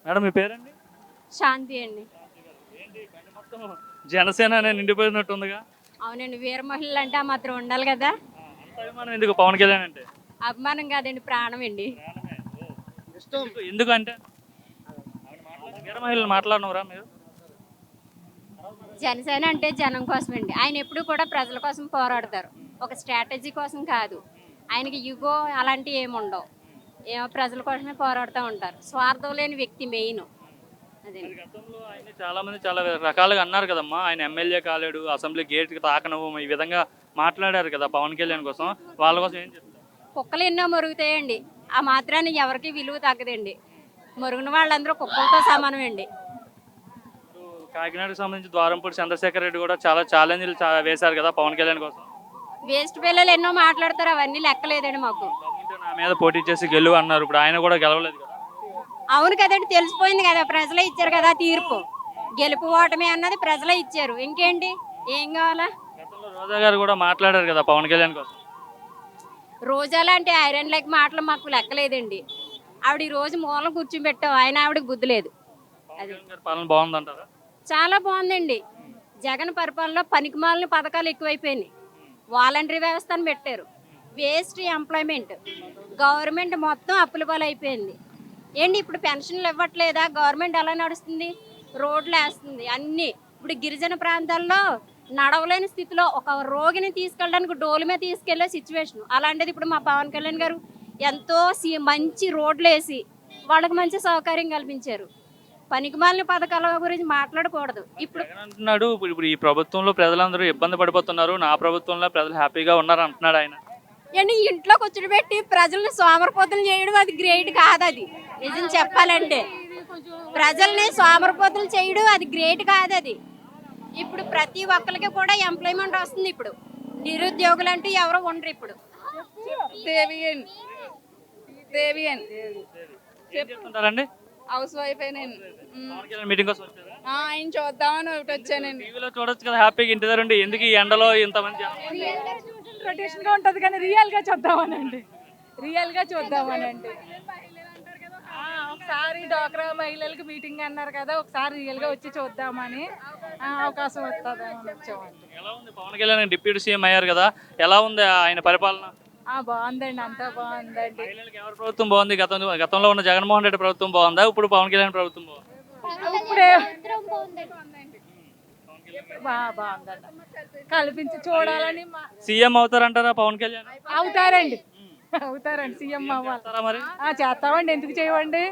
Madam మీ పేరండి? శాంతి అండి. ఏంటి బండి మొత్తం జనసేన అనే నిండిపోయినట్టుందిగా? అవునండి, వీర మహిళలు అంటే ఆ మాత్రం ఉండాలి కదా. అంత అభిమానం ఎందుకు పవన్ కళ్యాణ్ అంటే? అభిమానం కాదండి, ప్రాణం అండి. ప్రాణమే. ఎందుకంటే వీర మహిళలు మాట్లాడినవరా మీరు? జనసేన అంటే జనం కోసమండి. ఆయన ఎప్పుడు కూడా ప్రజల కోసం పోరాడతారు, ఒక స్ట్రాటజీ కోసం కాదు. ఆయనకి యుగో అలాంటివి ఏమి ఉండవు. ఏమో ప్రజల కోసమే పోరాడుతూ ఉంటారు. స్వార్థం లేని వ్యక్తి మెయిన్ అదే. మరి గతంలో ఆయన చాలా మంది చాలా రకాలుగా అన్నారు కదమ్మా, ఆయన ఎమ్మెల్యే కాలేడు, అసెంబ్లీ గేట్కి తాకనవు, ఈ విధంగా మాట్లాడారు కదా పవన్ కళ్యాణ్ కోసం. వాళ్ళ కోసం ఏం చెప్తారు? కుక్కలు ఎన్నో మురుగుతాయండి, ఆ మాత్రాన్ని ఎవరికి విలువ తగ్గదండి. మురుగున వాళ్ళందరూ కుక్కలతో సమానమండి. ఇప్పుడు కాకినాడకు సంబంధించి ద్వారంపూడి చంద్రశేఖర్ రెడ్డి కూడా చాలా ఛాలెంజ్లు వేశారు కదా పవన్ కళ్యాణ్ కోసం. వేస్ట్ పిల్లలు ఎన్నో మాట్లాడతారు, అవన్నీ లెక్కలేదండి మాకు. దమ్ముంటే నా మీద పోటీ చేసి గెలువు అన్నారు, ఇప్పుడు ఆయన కూడా గెలవలేదు కదా. అవును కదండి, తెలిసిపోయింది కదా, ప్రజలే ఇచ్చారు కదా తీర్పు. గెలుపు ఓటమి అన్నది ప్రజలే ఇచ్చారు, ఇంకేంటి ఏం కావాలా. గతంలో రోజా గారు కూడా మాట్లాడారు కదా పవన్ కళ్యాణ్ కోసం. రోజా లాంటి ఐరన్ లెక్క మాటలు మాకు లెక్కలేదండి. ఆవిడ ఈ రోజు మూలం కూర్చోబెట్టాం, ఆయన ఆవిడకి బుద్ధి లేదు. పవన్ కళ్యాణ్ గారి పాలన బాగుందంటారా? చాలా బాగుందండి. జగన్ పరిపాలనలో పనికిమాలిన పథకాలు ఎక్కువైపోయినాయి. వాలంటరీ వ్యవస్థను పెట్టారు, వేస్ట్ ఎంప్లాయ్మెంట్, గవర్నమెంట్ మొత్తం అప్పుల పాలు అయిపోయింది. ఏంటి ఇప్పుడు పెన్షన్లు ఇవ్వట్లేదా? గవర్నమెంట్ ఎలా నడుస్తుంది? రోడ్లు వేస్తుంది అన్నీ. ఇప్పుడు గిరిజన ప్రాంతాల్లో నడవలేని స్థితిలో ఒక రోగిని తీసుకెళ్ళడానికి డోలు మీద తీసుకెళ్లే సిచ్యువేషన్. అలాంటిది ఇప్పుడు మా పవన్ కళ్యాణ్ గారు ఎంతో మంచి రోడ్లు వేసి వాళ్ళకి మంచి సౌకర్యం కల్పించారు. పనికిమాలిన పథకాల గురించి మాట్లాడకూడదు. ఇప్పుడు జగన్ అంటున్నాడు ఇప్పుడు ఈ ప్రభుత్వంలో ప్రజలందరూ ఇబ్బంది పడిపోతున్నారు, నా ప్రభుత్వంలో ప్రజలు హ్యాపీగా ఉన్నారు అంటున్నాడు ఆయన. ఏంటి ఇంట్లో కూర్చోబెట్టి ప్రజల్ని సోమరపోతులు చేయడం అది గ్రేట్ కాదు. అది నిజం చెప్పాలంటే ప్రజల్ని సోమరపోతులు చేయడం అది గ్రేట్ కాదు. అది ఇప్పుడు ప్రతి ఒక్కరికి కూడా ఎంప్లాయ్మెంట్ వస్తుంది. ఇప్పుడు నిరుద్యోగులు అంటూ ఎవరు ఉండరు. ఇప్పుడు దేవియన్ దేవియన్ ఏం చెప్తుంటారండి? హౌస్ వైఫ్ నేను. పవన్ కళ్యాణ్ మీటింగ్ కోసం వచ్చారా? ఆయన చూద్దామని ఒకటి వచ్చానండి. టీవీలో చూడొచ్చు కదా హ్యాపీగా, ఇంటి దగ్గర ఉండి ఎందుకు ఈ ఎండలో ఇంతమంది జనం? ట్రెడిషన్ గా ఉంటది కానీ రియల్ గా చూద్దామనండి. రియల్ గా చూద్దామనండి. ఒకసారి డ్వాక్రా మహిళలకు మీటింగ్ అన్నారు కదా, ఒకసారి రియల్ గా వచ్చి చూద్దామని అవకాశం వస్తుందని వచ్చామండి. ఎలా ఉంది పవన్ కళ్యాణ్ డిప్యూటీ సీఎం అయ్యారు కదా, ఎలా ఉంది ఆయన పరిపాలన? బాగుందండి, అంతా బాగుందండి. మహిళలకు ఎవరి ప్రభుత్వం బాగుంది? గతంలో ఉన్న జగన్మోహన్ రెడ్డి ప్రభుత్వం బాగుందా, ఇప్పుడు పవన్ కళ్యాణ్ ప్రభుత్వం బాగుందా? ఇప్పుడే బాగుందండి, కల్పించి చూడాలని. సీఎం అవుతారంటారా పవన్ కళ్యాణ్? అవుతారండి, అవుతారండి, సీఎం అవ్వాలి. చేస్తారా మరి? చేస్తామండి, ఎందుకు చేయమండి.